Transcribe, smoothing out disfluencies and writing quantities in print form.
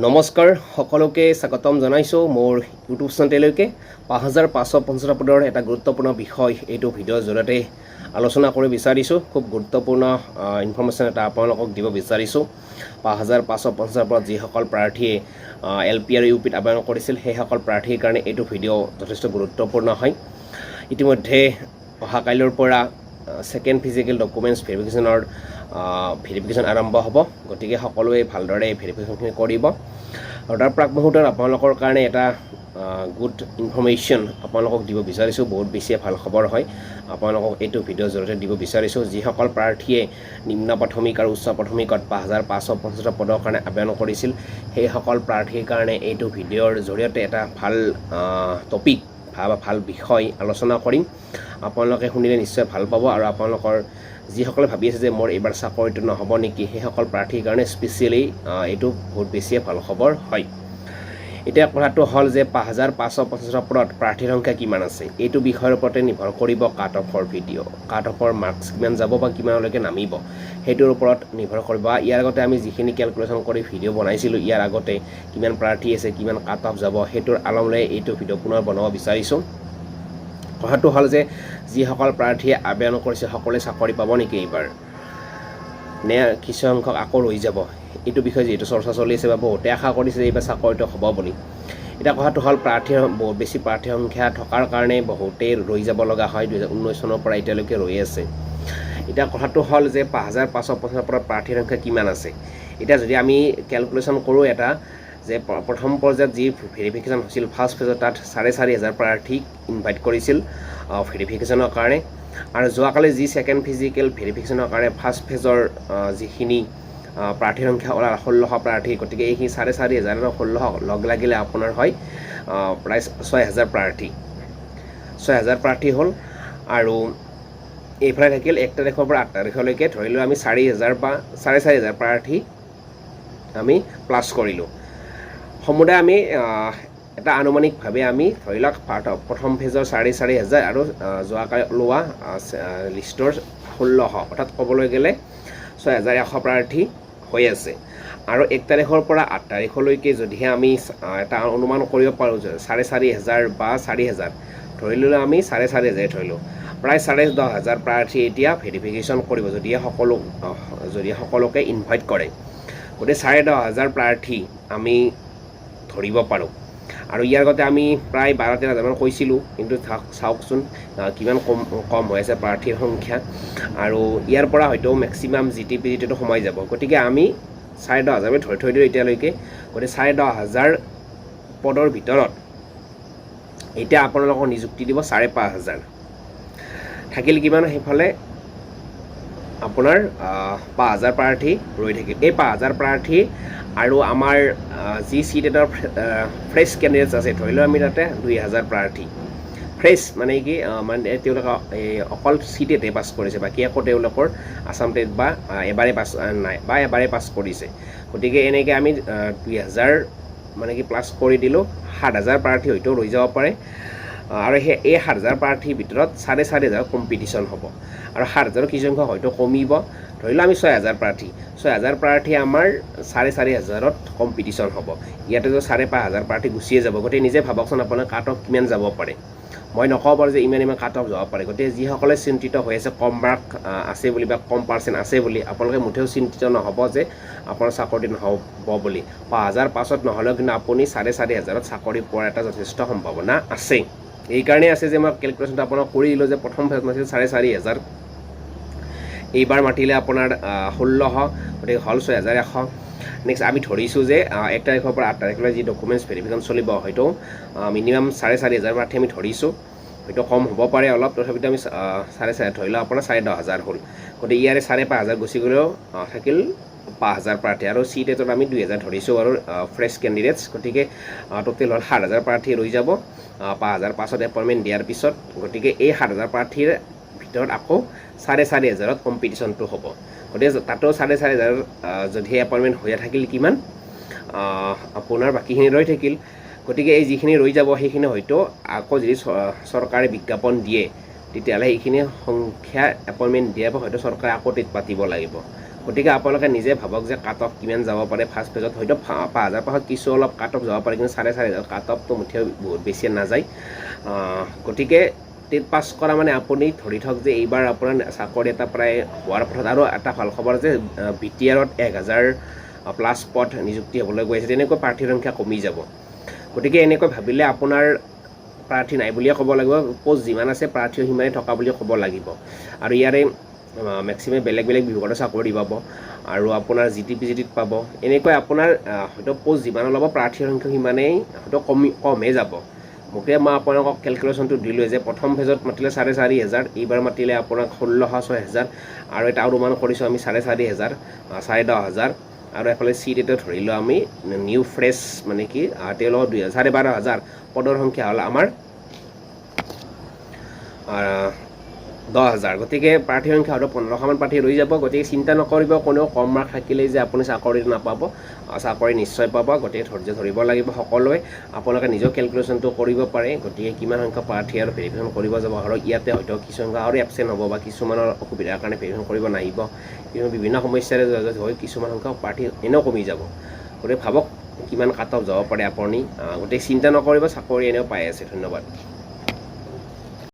নমস্কাৰ সকলোকে স্বাগতম জনাইছোঁ মোৰ ইউটিউব চেনেললৈকে 5550 পদৰ এটা গুৰুত্বপূৰ্ণ বিষয় এইটো ভিডিঅ'ৰ জৰিয়তে আলোচনা কৰি বিচাৰিছোঁ। খুব গুৰুত্বপূৰ্ণ ইনফৰমেশ্যন এটা আপোনালোকক দিব বিচাৰিছোঁ। 5550 পদত যিসকল প্ৰাৰ্থীয়ে LP আৰু UPত আবেদন কৰিছিল সেইসকল প্ৰাৰ্থীৰ কাৰণে এইটো ভিডিঅ' যথেষ্ট গুৰুত্বপূৰ্ণ হয়। ইতিমধ্যে অহা কাইলৈৰ পৰা ছেকেণ্ড ফিজিকেল ডকুমেণ্টছ ভেৰিফিকেশ্যন আৰম্ভ হ'ব। গতিকে সকলোৱে ভালদৰে ভেৰিফিকেশ্যনখিনি কৰিব আৰু তাৰ প্ৰাক মুহূৰ্তত আপোনালোকৰ কাৰণে এটা গুড ইনফৰমেশ্যন আপোনালোকক দিব বিচাৰিছোঁ। বহুত বেছিয়ে ভাল খবৰ হয়, আপোনালোকক এইটো ভিডিঅ'ৰ জৰিয়তে দিব বিচাৰিছোঁ। যিসকল প্ৰাৰ্থীয়ে নিম্ন প্ৰাথমিক আৰু উচ্চ প্ৰাথমিকত 5550 পদৰ কাৰণে আবেদন কৰিছিল সেইসকল প্ৰাৰ্থীৰ কাৰণে এইটো ভিডিঅ'ৰ জৰিয়তে এটা ভাল টপিক বা ভাল বিষয় আলোচনা কৰিম। আপোনালোকে শুনিলে নিশ্চয় ভাল পাব আৰু আপোনালোকৰ যিসকলে ভাবি আছে যে মোৰ এইবাৰ চাকৰিটো নহ'ব নেকি সেইসকল প্ৰাৰ্থীৰ কাৰণে স্পেচিয়েলি এইটো বহুত বেছিয়ে ভাল খবৰ হয়। এতিয়া কথাটো হ'ল যে 5550 পদত প্ৰাৰ্থীৰ সংখ্যা কিমান আছে এইটো বিষয়ৰ ওপৰতে নিৰ্ভৰ কৰিব কাট অফৰ ভিডিঅ'। কাট অফৰ মাৰ্কছ কিমান যাব বা কিমানলৈকে নামিব সেইটোৰ ওপৰত নিৰ্ভৰ কৰিব। ইয়াৰ আগতে আমি যিখিনি কেলকুলেশ্যন কৰি ভিডিঅ' বনাইছিলোঁ ইয়াৰ আগতে কিমান প্ৰাৰ্থী আছে কিমান কাট অফ যাব সেইটোৰ আলম লৈ এইটো ভিডিঅ' পুনৰ বনাব বিচাৰিছোঁ। কথাটো হ'ল যে যিসকল প্ৰাৰ্থীয়ে আবেদন কৰিছে সকলোৱে চাকৰি পাব নেকি এইবাৰ, নে কিছুসংখ্যক আকৌ ৰৈ যাব, এইটো বিষয়ে যিহেতু চৰ্চা চলি আছে বা বহুতে আশা কৰিছে যে এইবাৰ চাকৰিটো হ'ব বুলি। এতিয়া কথাটো হ'ল বহুত বেছি প্ৰাৰ্থীৰ সংখ্যা থকাৰ কাৰণে বহুতেই ৰৈ যাব লগা হয়। 2019 চনৰ পৰা এতিয়ালৈকে ৰৈ আছে। এতিয়া কথাটো হ'ল যে 5550 পদত প্ৰাৰ্থীৰ সংখ্যা কিমান আছে। এতিয়া যদি আমি কেলকুলেশ্যন কৰোঁ এটা যে প্ৰথম পৰ্যায়ত যি ভেৰিফিকেশ্যন হৈছিল ফাৰ্ষ্ট ফেজত তাত 4500 প্ৰাৰ্থীক ইনভাইট কৰিছিল ভেৰিফিকেশ্যনৰ কাৰণে, আৰু যোৱাকালি যি ছেকেণ্ড ফিজিকেল ভেৰিফিকেশ্যনৰ কাৰণে ফাৰ্ষ্ট ফেজৰ যিখিনি প্ৰাৰ্থীৰ সংখ্যা ওলাল 1600 প্ৰাৰ্থী। গতিকে এইখিনি 4500 আৰু 1600 লগ লাগিলে আপোনাৰ হয় প্ৰায় 6000 প্ৰাৰ্থী। 6000 প্ৰাৰ্থী হ'ল আৰু এইফালে থাকিল 1 তাৰিখৰ পৰা 8 তাৰিখলৈকে ধৰি লওঁ আমি 4000 বা 4500 প্ৰাৰ্থী আমি প্লাছ কৰিলোঁ। সমুদায় আমি এটা আনুমানিকভাৱে আমি ধৰি লওক প্ৰথম ফেজৰ 4500 আৰু যোৱাকালি ওলোৱা লিষ্টৰ 1600 অৰ্থাৎ ক'বলৈ গ'লে 6100 প্ৰাৰ্থী হৈ আছে। আৰু 1 তাৰিখৰ পৰা 8 তাৰিখলৈকে যদিহে আমি এটা অনুমান কৰিব পাৰোঁ যে 4500 বা 4000 ধৰি ল'লে আমি 4500 ধৰিলোঁ, প্ৰায় 10500 প্ৰাৰ্থী এতিয়া ভেৰিফিকেশ্যন কৰিব যদি সকলোকে ইনভাইট কৰে। গতিকে 10500 প্ৰাৰ্থী আমি ধৰিব পাৰোঁ। আৰু ইয়াৰ আগতে আমি প্ৰায় 12-13 কৈছিলোঁ, কিন্তু চাওকচোন কিমান কম হৈ আছে প্ৰাৰ্থীৰ সংখ্যা। আৰু ইয়াৰ পৰা হয়তো মেক্সিমাম জিটিটো সোমাই যাব। গতিকে আমি 10500 ধৰি থৈ দিওঁ এতিয়ালৈকে। গতিকে 10500 পদৰ ভিতৰত এতিয়া আপোনালোকক নিযুক্তি দিব 5500। থাকিল কিমান সেইফালে আপোনাৰ 5000 প্ৰাৰ্থী ৰৈ থাকিল। এই 5000 প্ৰাৰ্থী আৰু আমাৰ যি চিট এটাৰ ফ্ৰেছ কেণ্ডিডেটছ আছে ধৰি লওক আমি তাতে 2000 প্ৰাৰ্থী ফ্ৰেছ মানে কি মানে তেওঁলোকে অকল চিটেতে পাছ কৰিছে, বাকী আকৌ তেওঁলোকৰ আছাম টেট বা এবাৰে পাছ নাই বা এবাৰে পাছ কৰিছে। গতিকে এনেকৈ আমি 2000 মানে কি প্লাছ কৰি দিলোঁ। 7000 প্ৰাৰ্থী হয়তো ৰৈ যাব পাৰে আৰু এই 7000 প্ৰাৰ্থীৰ ভিতৰত 4500 কম্পিটিশ্যন হ'ব আৰু 7000 কিছুসংখ্যক হয়তো কমিব। ধৰি লওক আমি 6000 প্ৰাৰ্থী 6000 প্ৰাৰ্থী আমাৰ 4500ত কম্পিটিশ্যন হ'ব। ইয়াতে যদি 5500 প্ৰাৰ্থী গুচিয়ে যাব। গতিকে নিজে ভাবকচোন আপোনাৰ কাট অফ কিমান যাব পাৰে। মই নকওঁ বাৰু যে ইমান কাট অফ যাব পাৰে। গতিকে যিসকলে চিন্তিত হৈ আছে কম মাৰ্ক আছে বুলি বা কম পাৰ্চেণ্ট আছে বুলি, আপোনালোকে মুঠেও চিন্তিত নহ'ব যে আপোনাৰ চাকৰি নহ'ব বুলি। 5500 নহ'লেও কিন্তু আপুনি 4500ত চাকৰি পোৱাৰ এটা যথেষ্ট সম্ভাৱনা আছে। এইকাৰণে আছে যে মই কেলকুলেশ্যনটো আপোনাক কৰি দিলোঁ যে প্ৰথম ফেজত মাতিছিল 4500, এইবাৰ মাতিলে আপোনাৰ 1600, গতিকে হ'ল 6100। নেক্সট আমি ধৰিছোঁ যে 1 তাৰিখৰ পৰা 8 তাৰিখলৈ যি ডকুমেণ্টছ ভেৰিফিকেশ্যন চলিব হয়তো মিনিমাম 4500 প্ৰাৰ্থী আমি ধৰিছোঁ। হয়তো কম হ'ব পাৰে অলপ, তথাপিতো আমি 4500 ধৰি লওঁ আপোনাৰ 14500 হ'ল। গতিকে ইয়াৰে 5500 গুচি গ'লেও থাকিল 5000 প্ৰাৰ্থী আৰু চিট এটাত আমি 2000 ধৰিছোঁ আৰু ফ্ৰেছ কেণ্ডিডেটছ। গতিকে টোটেল হ'ল 7000 প্ৰাৰ্থী ৰৈ যাব 5500 এপইণ্টমেণ্ট দিয়াৰ পিছত। গতিকে এই 7000 প্ৰাৰ্থীৰ ভিতৰত আকৌ 4500ত কম্পিটিশ্যনটো হ'ব। গতিকে তাতো 4500 যদিহে এপইণ্টমেণ্ট হৈয়ে থাকিল কিমান আপোনাৰ বাকীখিনি ৰৈ থাকিল। গতিকে এই যিখিনি ৰৈ যাব সেইখিনি হয়তো আকৌ যদি চৰকাৰে বিজ্ঞাপন দিয়ে তেতিয়াহ'লে এইখিনি সংখ্যা এপইণ্টমেণ্ট দিয়াৰ পৰা হয়তো চৰকাৰে আকৌ টেট পাতিব লাগিব। গতিকে আপোনালোকে নিজে ভাবক যে কাট অফ কিমান যাব পাৰে ফাৰ্ষ্ট ফেজত হয়তো 5000 পাছত কিছু অলপ কাট অফ যাব পাৰে কিন্তু 4500 কাট অফটো মুঠেও বহুত বেছি নাযায় গতিকে টেট পাছ কৰা মানে আপুনি ধৰি থওক যে এইবাৰ আপোনাৰ চাকৰি এটা প্ৰায় হোৱাৰ পথত আৰু এটা ভাল খবৰ যে BTRত 1000 প্লাছ পদ নিযুক্তি হ'বলৈ গৈ আছে তেনেকৈ প্ৰাৰ্থীৰ সংখ্যা কমি যাব গতিকে এনেকৈ ভাবিলে আপোনাৰ প্ৰাৰ্থী নাই বুলিয়ে ক'ব লাগিব পোষ্ট যিমান আছে প্ৰাৰ্থী সিমানেই থকা বুলি ক'ব লাগিব আৰু ইয়াৰে মেক্সিমাম বেলেগ বেলেগ বিভাগৰ চাকৰি পাব আৰু আপোনাৰ GTPত পাব এনেকৈ আপোনাৰ হয়তো পোষ্ট যিমান ওলাব প্ৰাৰ্থীৰ সংখ্যা সিমানেই হয়তো কমহে যাব মোকে মই আপোনালোকক কেলকুলেশ্যনটো দিলোঁ যে প্ৰথম ফেজত মাতিলে 4500 এইবাৰ মাতিলে আপোনাক 1600 6000 আৰু এটা অনুমান কৰিছোঁ আমি 4500 10500 আৰু এফালে চিট এটা ধৰিলোঁ আমি নিউ ফ্ৰেছ মানে কি তেওঁলোকৰ 12500 পদৰ সংখ্যা হ'ল আমাৰ 10000 গতিকে প্ৰাৰ্থীৰ সংখ্যা হয়তো 1500মান প্ৰাৰ্থী ৰৈ যাব গতিকে চিন্তা নকৰিব কোনেও কম মাৰ্ক থাকিলেই যে আপুনি চাকৰি নাপাব চাকৰি নিশ্চয় পাব গতিকে ধৈৰ্য ধৰিব লাগিব সকলোৱে আপোনালোকে নিজৰ কেলকুলেশ্যনটো কৰিব পাৰে গতিকে কিমান সংখ্যক প্ৰাৰ্থী আৰু ভেৰিফিকেশ্যন কৰিব যাব আৰু ইয়াতে হয়তো কিছু সংখ্যা আৰু এবচেণ্ট হ'ব বা কিছুমানৰ অসুবিধাৰ কাৰণে ভেৰিফিকেশ্যন কৰিব নাহিব কিন্তু বিভিন্ন সমস্যাৰে জড়িত হৈ কিছুমান সংখ্যক প্ৰাৰ্থী এনেও কমি যাব গতিকে ভাবক কিমান কাট অফ যাব পাৰে আপুনি গতিকে চিন্তা নকৰিব চাকৰি এনেও পাই আছে ধন্যবাদ